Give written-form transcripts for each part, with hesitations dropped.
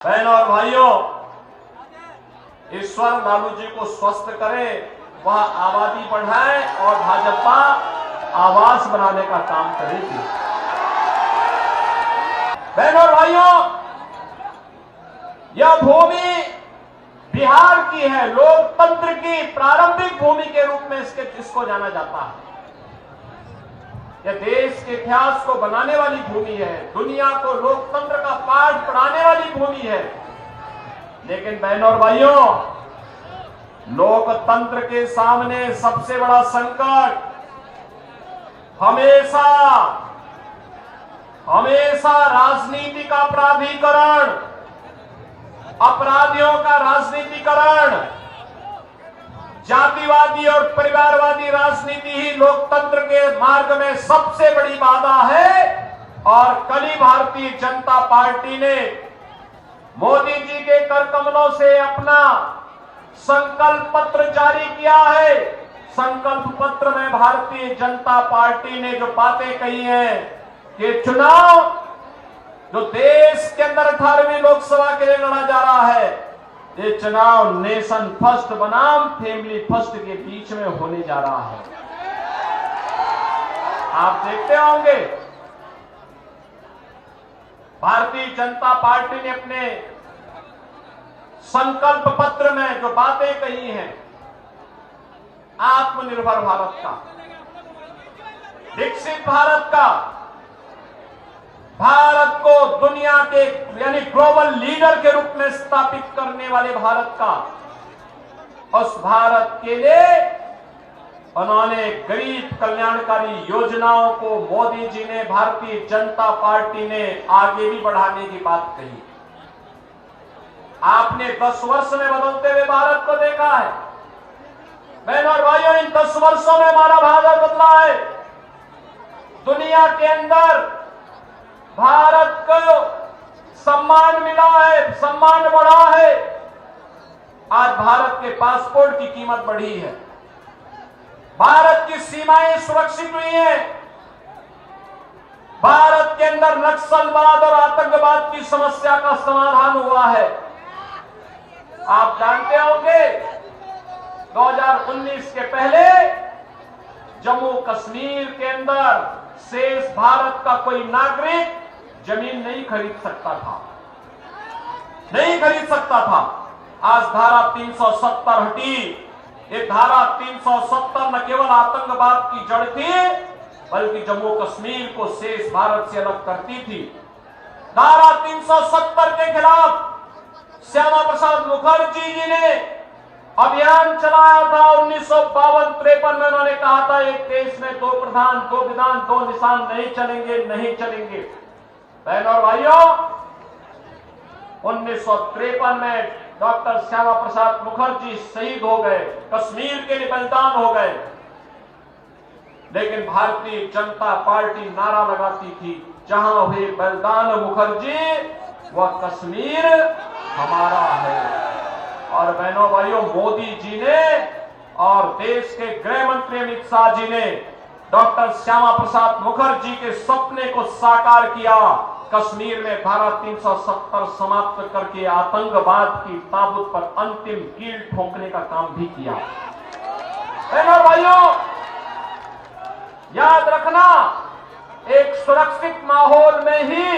बहनों और भाइयों, ईश्वर लालू जी को स्वस्थ करे, वह आबादी बढ़ाए और भाजपा आवास बनाने का काम करेगी। बहनों और भाइयों, यह भूमि बिहार की है, लोकतंत्र की प्रारंभिक भूमि के रूप में इसको जाना जाता है। यह देश के इतिहास को बनाने वाली भूमि है, दुनिया को लोकतंत्र का पाठ पढ़ाने वाली भूमि है। लेकिन बहनों और भाइयों, लोकतंत्र के सामने सबसे बड़ा संकट हमेशा राजनीति का प्राधिकरण, अपराधियों का राजनीतिकरण, जातिवादी और परिवारवादी राजनीति ही लोकतंत्र के मार्ग में सबसे बड़ी बाधा है। और कल ही भारतीय जनता पार्टी ने मोदी जी के कर कमलों से अपना संकल्प पत्र जारी किया है। संकल्प पत्र में भारतीय जनता पार्टी ने जो बातें कही हैं कि चुनाव जो देश के अंदर 18वीं लोकसभा के लिए लड़ा जा रहा है, ये चुनाव नेशन फर्स्ट बनाम फैमिली फर्स्ट के बीच में होने जा रहा है। आप देखते होंगे भारतीय जनता पार्टी ने अपने संकल्प पत्र में जो बातें कही हैं, आत्मनिर्भर भारत का, विकसित भारत का, भारत को दुनिया के यानी ग्लोबल लीडर के रूप में स्थापित करने वाले भारत का, उस भारत के लिए उन्होंने गरीब कल्याणकारी योजनाओं को मोदी जी ने, भारतीय जनता पार्टी ने आगे भी बढ़ाने की बात कही। आपने 10 वर्ष में बदलते हुए भारत को देखा है। बहनों और भाइयों, इन 10 वर्षों में हमारा भारत बदला है। दुनिया के अंदर भारत को सम्मान मिला है, सम्मान बढ़ा है। आज भारत के पासपोर्ट की कीमत बढ़ी है, भारत की सीमाएं सुरक्षित हुई हैं, भारत के अंदर नक्सलवाद और आतंकवाद की समस्या का समाधान हुआ है। आप जानते होंगे 2019 के पहले जम्मू कश्मीर के अंदर शेष भारत का कोई नागरिक जमीन नहीं खरीद सकता था। आज धारा 370 हटी। ये धारा 370 न केवल आतंकवाद की जड़ थी, बल्कि जम्मू कश्मीर को शेष भारत से अलग करती थी। धारा 370 के खिलाफ श्यामा प्रसाद मुखर्जी जी ने अभियान चलाया था। 1952-53 में उन्होंने कहा था, एक देश में 2 प्रधान, 2 विधान, 2 निशान नहीं चलेंगे। बहनों और भाइयों, 1953 में डॉक्टर श्यामा प्रसाद मुखर्जी शहीद हो गए, कश्मीर के लिए बलिदान हो गए। लेकिन भारतीय जनता पार्टी नारा लगाती थी, जहां हुए बलिदान मुखर्जी, वह कश्मीर हमारा है। और बहनों भाइयों, मोदी जी ने और देश के गृह मंत्री अमित शाह जी ने डॉक्टर श्यामा प्रसाद मुखर्जी के सपने को साकार किया। कश्मीर में धारा 370 समाप्त करके आतंकवाद की ताबूत पर अंतिम कील ठोकने का काम भी किया। बहनों भाइयों, याद रखना, एक सुरक्षित माहौल में ही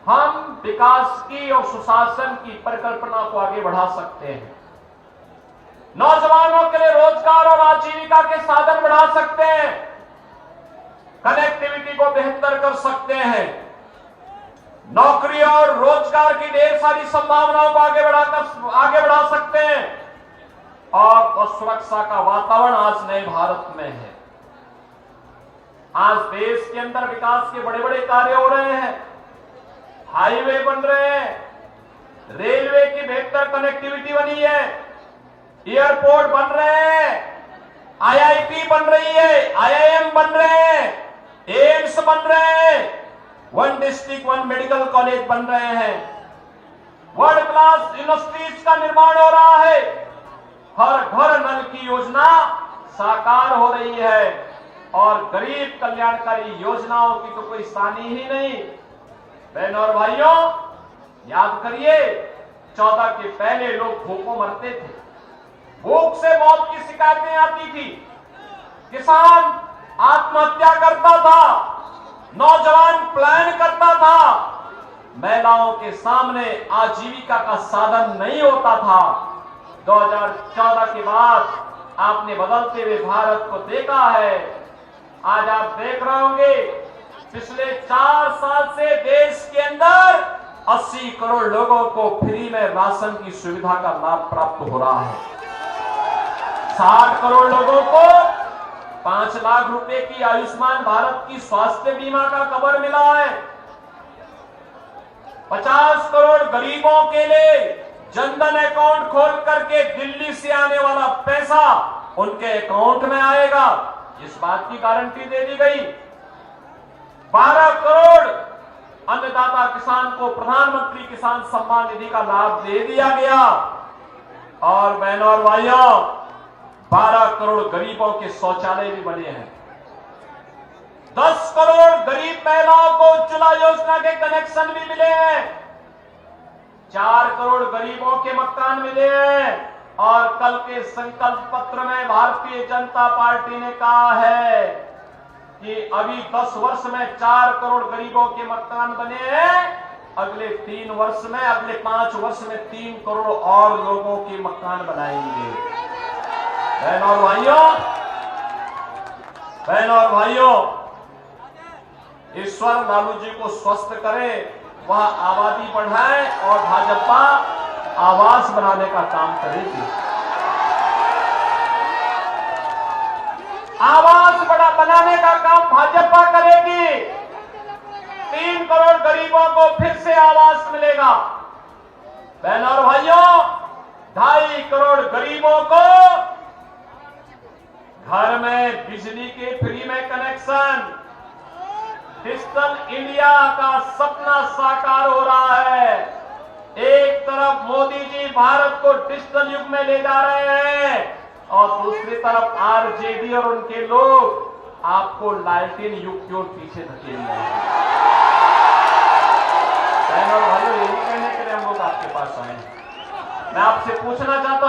हम विकास की और सुशासन की परिकल्पना को आगे बढ़ा सकते हैं। नौजवानों के लिए रोजगार और आजीविका के साधन बढ़ा सकते हैं, कनेक्टिविटी को बेहतर कर सकते हैं, नौकरी और रोजगार की ढेर सारी संभावनाओं को आगे बढ़ा सकते हैं। और सुरक्षा का वातावरण आज नए भारत में है। आज देश के अंदर विकास के बड़े बड़े कार्य हो रहे हैं, हाईवे बन रहे हैं, रेलवे की बेहतर कनेक्टिविटी बनी है, एयरपोर्ट बन रहे हैं, आईआईटी बन रही है, आईआईएम बन रहे हैं, एम्स बन रहे हैं, 1 डिस्ट्रिक्ट 1 मेडिकल कॉलेज बन रहे हैं, वर्ल्ड क्लास यूनिवर्सिटीज का निर्माण हो रहा है, हर घर नल की योजना साकार हो रही है। और गरीब कल्याणकारी योजनाओं की तो कोई सानी ही नहीं। बहनों और भाइयों, याद करिए, 14 के पहले लोग भूखों मरते थे, भूख से मौत की शिकायतें आती थी, किसान आत्महत्या करता था, नौजवान पलायन करता था, महिलाओं के सामने आजीविका का साधन नहीं होता था। 2014 के बाद आपने बदलते हुए भारत को देखा है। आज आप देख रहे होंगे, पिछले 4 साल से देश के अंदर 80 करोड़ लोगों को फ्री में राशन की सुविधा का लाभ प्राप्त हो रहा है। 60 करोड़ लोगों को 5 लाख रुपए की आयुष्मान भारत की स्वास्थ्य बीमा का कवर मिला है। 50 करोड़ गरीबों के लिए जनधन अकाउंट खोल करके दिल्ली से आने वाला पैसा उनके अकाउंट में आएगा, इस बात की गारंटी दे दी गई। 12 करोड़ अन्नदाता किसान को प्रधानमंत्री किसान सम्मान निधि का लाभ दे दिया गया। और बहनों और भाइयों, 12 करोड़ गरीबों के शौचालय भी बने हैं। 10 करोड़ गरीब महिलाओं को उज्ज्वला योजना के कनेक्शन भी मिले हैं। 4 करोड़ गरीबों के मकान मिले हैं। और कल के संकल्प पत्र में भारतीय जनता पार्टी ने कहा है कि अभी 10 वर्ष में 4 करोड़ गरीबों के मकान बने हैं, अगले 3 वर्ष में, अगले 5 वर्ष में 3 करोड़ और लोगों के मकान बनाएंगे। बहनों और भाइयों, ईश्वर लालू जी को स्वस्थ करे, वह आबादी बढ़ाए और भाजपा आवास बनाने का काम करेगी। आवास बनाने का काम भाजपा करेगी। 3 करोड़ गरीबों को फिर से आवास मिलेगा। बहनों और भाइयों, 2.5 करोड़ गरीबों को घर में बिजली के फ्री में कनेक्शन। डिजिटल इंडिया का सपना साकार हो रहा है। एक तरफ मोदी जी भारत को डिजिटल युग में ले जा रहे हैं और दूसरी तरफ आरजेडी और उनके लोग आपको लालटेन युग की ओर पीछे धकेल रहे हैं। बहनों और भाइयों, यही कहने के लिए हम लोग आपके पास आए हैं। मैं आपसे पूछना चाहता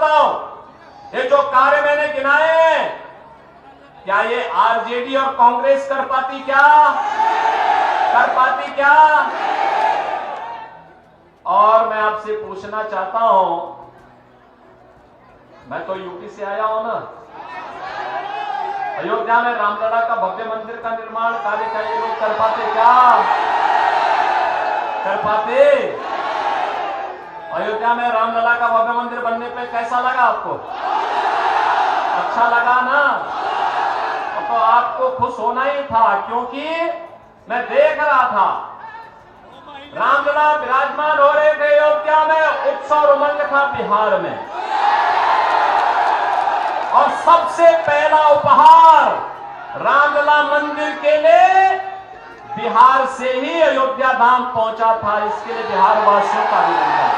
हूं, ये जो कार्य मैंने गिनाए हैं, क्या ये आरजेडी और कांग्रेस कर पाती क्या? और मैं आपसे पूछना चाहता हूं, मैं तो यूपी से आया हूं ना, अयोध्या में रामलला का भव्य मंदिर का निर्माण कार्य का ये लोग कर पाते क्या? अयोध्या में रामलला का भव्य मंदिर बनने पे कैसा लगा आपको? अच्छा लगा ना? तो आपको खुश होना ही था, क्योंकि मैं देख रहा था रामलला विराजमान हो रहे थे अयोध्या में, उत्सव उमंग था बिहार में। और सबसे पहला उपहार रामलला मंदिर के लिए बिहार से ही अयोध्या धाम पहुंचा था। इसके लिए बिहार वासियों का अभिनंदन।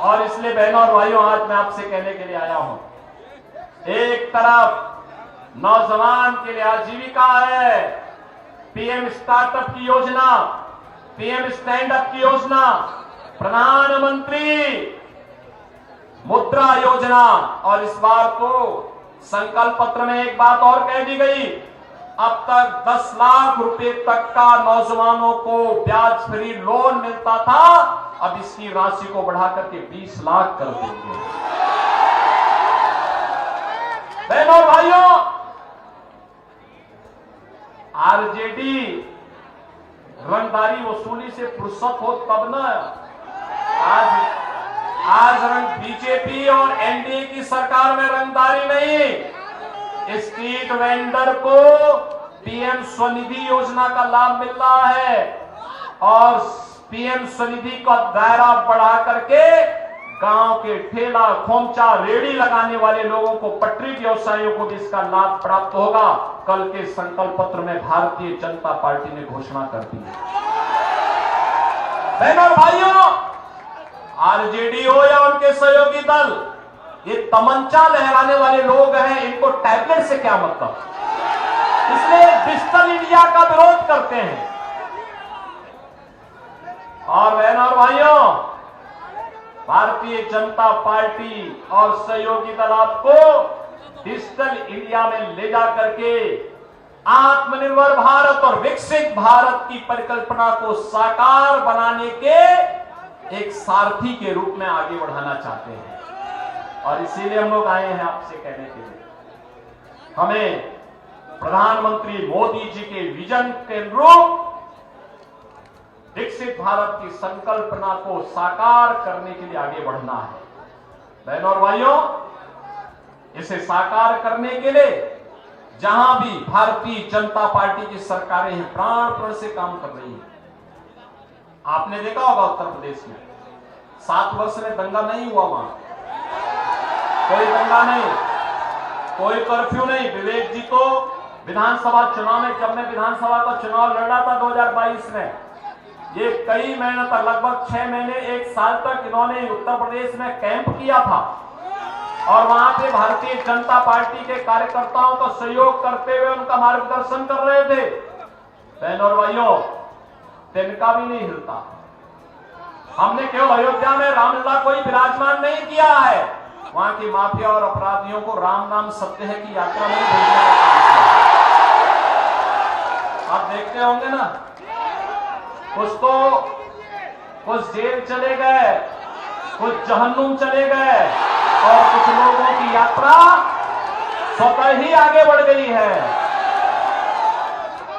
और इसलिए बहनों और भाइयों, आज मैं आपसे कहने के लिए आया हूं, एक तरफ नौजवान के लिए आजीविका है, पीएम स्टार्टअप की योजना, पीएम स्टैंड अप की योजना, प्रधानमंत्री मुद्रा योजना, और इस बार तो संकल्प पत्र में एक बात और कह दी गई, अब तक 10 लाख रुपए तक का नौजवानों को ब्याज फ्री लोन मिलता था, अब इसकी राशि को बढ़ाकर के 20 लाख कर देंगे। बहनों और भाइयों, आरजेडी रंगदारी वसूली से फुर्सत हो तब ना, आज रंग बीजेपी और एनडीए की सरकार में रंगदारी नहीं, स्ट्रीट वेंडर को पीएम स्वनिधि योजना का लाभ मिल रहा है और पीएम स्वनिधि का दायरा बढ़ा करके गांव के ठेला खोमचा रेड़ी लगाने वाले लोगों को, पटरी व्यवसायियों को भी इसका लाभ प्राप्त होगा। कल के संकल्प पत्र में भारतीय जनता पार्टी ने घोषणा कर दी है। बहनों और भाइयों, आरजेडी हो या उनके सहयोगी दल, ये तमंचा लहराने वाले लोग हैं, इनको टैबलेट से क्या मतलब? इसलिए डिजिटल इंडिया का विरोध करते हैं। और बहनों और भाइयों, भारतीय जनता पार्टी और सहयोगी दल आपको डिजिटल इंडिया में ले जा करके आत्मनिर्भर भारत और विकसित भारत की परिकल्पना को साकार बनाने के एक सारथी के रूप में आगे बढ़ाना चाहते हैं। और इसीलिए हम लोग आए हैं आपसे कहने के लिए, हमें प्रधानमंत्री मोदी जी के विजन के अनुरूप विकसित भारत की संकल्पना को साकार करने के लिए आगे बढ़ना है। बहनों और भाइयों, इसे साकार करने के लिए जहां भी भारतीय जनता पार्टी की सरकारें हैं, प्राणपण से काम कर रही हैं। आपने देखा होगा उत्तर प्रदेश में 7 वर्ष में दंगा नहीं हुआ, वहां कोई दंगा नहीं, कोई कर्फ्यू नहीं। विवेक जी तो विधानसभा चुनाव में, जब मैं विधानसभा का चुनाव लड़ रहा था 2022 में, ये कई महीने तक, लगभग 6 महीने 1 साल तक इन्होंने उत्तर प्रदेश में कैंप किया था और वहां पे भारतीय जनता पार्टी के कार्यकर्ताओं का सहयोग करते हुए उनका मार्गदर्शन कर रहे थे। बहनों और भाइयों, तिनका भी नहीं हिलता। हमने केवल अयोध्या में रामलला को ही विराजमान नहीं किया है, वहां की माफिया और अपराधियों को राम नाम सत्य है की यात्रा में भेजने का काम किया। आप देखते होंगे ना, कुछ जेल चले गए, कुछ जहन्नुम चले गए और कुछ लोगों की यात्रा स्वतः ही आगे बढ़ गई है।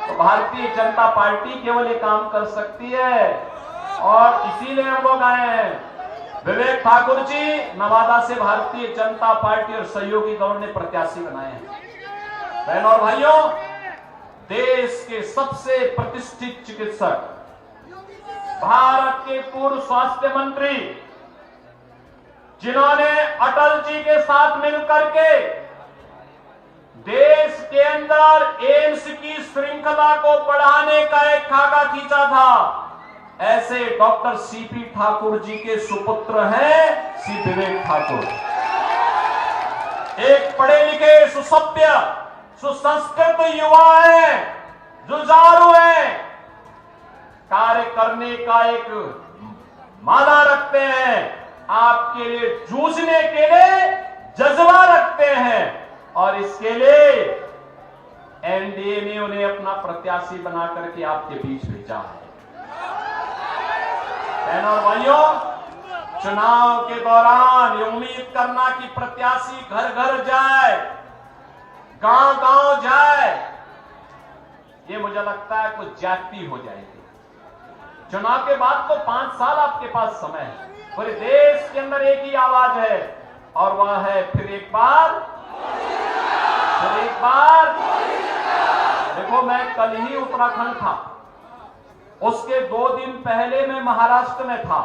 तो भारतीय जनता पार्टी केवल ये काम कर सकती है और इसीलिए हम लोग आए हैं। विवेक ठाकुर जी नवादा से भारतीय जनता पार्टी और सहयोगी दल ने प्रत्याशी बनाए हैं। बहनों और भाइयों, देश के सबसे प्रतिष्ठित चिकित्सक, भारत के पूर्व स्वास्थ्य मंत्री, जिन्होंने अटल जी के साथ मिलकर के देश के अंदर एम्स की श्रृंखला को बढ़ाने का एक खाका खींचा था, ऐसे डॉक्टर सीपी ठाकुर जी के सुपुत्र हैं श्री विवेक ठाकुर। एक पढ़े लिखे, सुसभ्य, सुसंस्कृत युवा हैं, जुझारू हैं, कार्य करने का एक मादा रखते हैं, आपके लिए जूझने के लिए जज्बा रखते हैं और इसके लिए एनडीए ने उन्हें अपना प्रत्याशी बना करके आपके बीच भेजा है। बहनों और भाइयों, चुनाव के दौरान ये उम्मीद करना कि प्रत्याशी घर घर जाए, गांव गांव जाए, ये मुझे लगता है कुछ ज्यादती हो जाएगी। चुनाव के बाद तो 5 साल आपके पास समय है, पूरे देश के अंदर एक ही आवाज है और वह है फिर एक बार। देखो, मैं कल ही उत्तराखंड था, उसके 2 दिन पहले मैं महाराष्ट्र में था,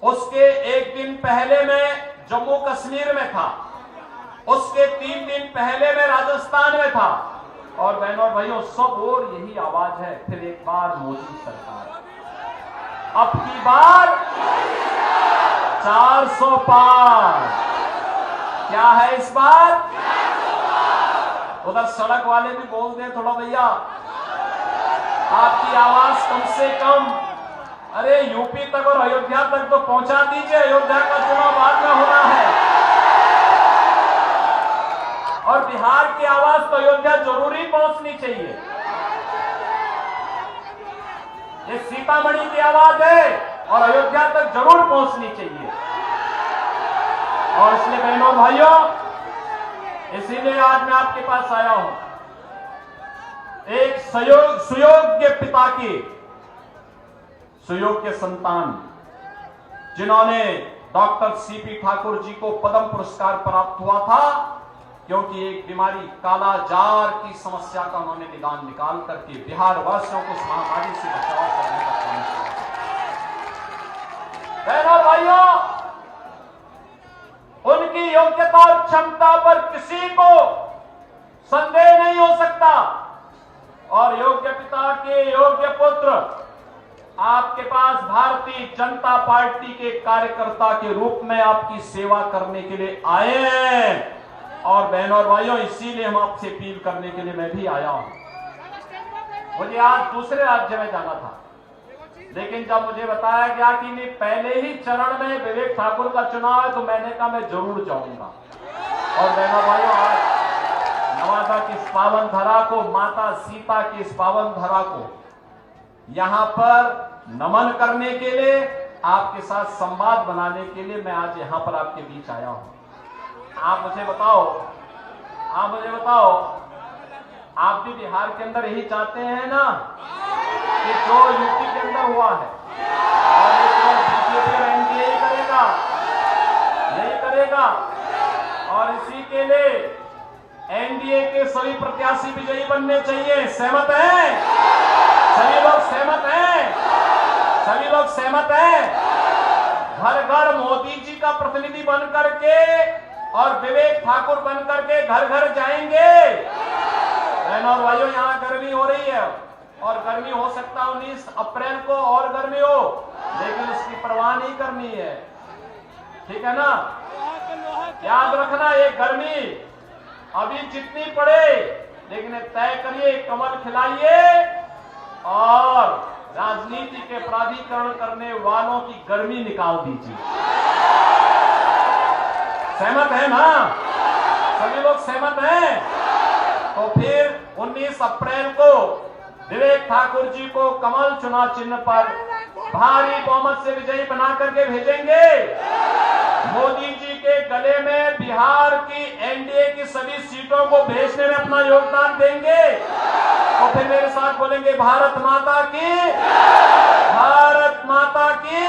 उसके 1 दिन पहले मैं जम्मू कश्मीर में था, उसके 3 दिन पहले मैं राजस्थान में था। और बहनों और भाइयों, सब और यही आवाज है, फिर एक बार मोदी सरकार, अब की बार 400 पार। क्या है इस बार? उधर सड़क वाले भी बोल दें थोड़ा, भैया आपकी आवाज कम से कम, अरे यूपी तक और अयोध्या तक तो पहुंचा दीजिए, अयोध्या का चुनाव बाद में होना है और बिहार की आवाज तो अयोध्या जरूरी पहुंचनी चाहिए। ये सीतामढ़ी की आवाज है और अयोध्या तक जरूर पहुंचनी चाहिए। और इसलिए बहनों भाइयों, इसीलिए आज मैं आपके पास आया हूं, एक सुयोग्य पिता की सुयोग्य संतान, जिन्होंने डॉक्टर सीपी ठाकुर जी को पद्म पुरस्कार प्राप्त हुआ था, क्योंकि एक बीमारी काला जार की समस्या का उन्होंने निदान निकाल करके बिहार वासियों को इस महामारी से बचाव करने का काम किया। बहनों भाइयों, उनकी योग्यता और क्षमता पर किसी को संदेह नहीं हो सकता और योग्य पिता के योग्य पुत्र आपके पास भारतीय जनता पार्टी के कार्यकर्ता के रूप में आपकी सेवा करने के लिए आए हैं। और बहनों और भाइयों, इसीलिए हम आपसे अपील करने के लिए मैं भी आया हूं। मुझे आज दूसरे राज्य में जाना था, लेकिन जब मुझे बताया गया कि नहीं पहले ही चरण में विवेक ठाकुर का चुनाव है, तो मैंने कहा मैं जरूर जाऊंगा। और बहनों भाइयों, आज नवादा की इस पावन धरा को, माता सीता की इस पावन धरा को यहां पर नमन करने के लिए, आपके साथ संवाद बनाने के लिए मैं आज यहां पर आपके बीच आया हूं। आप मुझे बताओ, आप भी बिहार के अंदर यही चाहते हैं ना कि जो यूपी के अंदर हुआ है, और ये जो बीजेपी और एनडीए यही करेगा, और इसी के लिए एनडीए के सभी प्रत्याशी विजयी बनने चाहिए। सहमत हैं? सभी लोग सहमत हैं? सभी लोग सहमत हैं? घर घर मोदी जी का प्रतिनिधि बन करके और विवेक ठाकुर बन करके घर घर जाएंगे। बहनों और भाइयों, यहाँ गर्मी हो रही है, और गर्मी हो सकता है 19 अप्रैल को और गर्मी हो, लेकिन उसकी परवाह नहीं करनी है। ठीक है ना? याद रखना, ये गर्मी अभी जितनी पड़े, लेकिन तय करिए, कमल खिलाइए और राजनीति के प्राधिकरण करने वालों की गर्मी निकाल दीजिए। सहमत है ना? सभी लोग सहमत हैं? तो फिर 19 अप्रैल को विवेक ठाकुर जी को कमल चुनाव चिन्ह पर भारी बहुमत से विजयी बना करके भेजेंगे। मोदी जी के गले में बिहार की एनडीए की सभी सीटों को भेजने में अपना योगदान देंगे। तो फिर मेरे साथ बोलेंगे, भारत माता की, भारत माता की।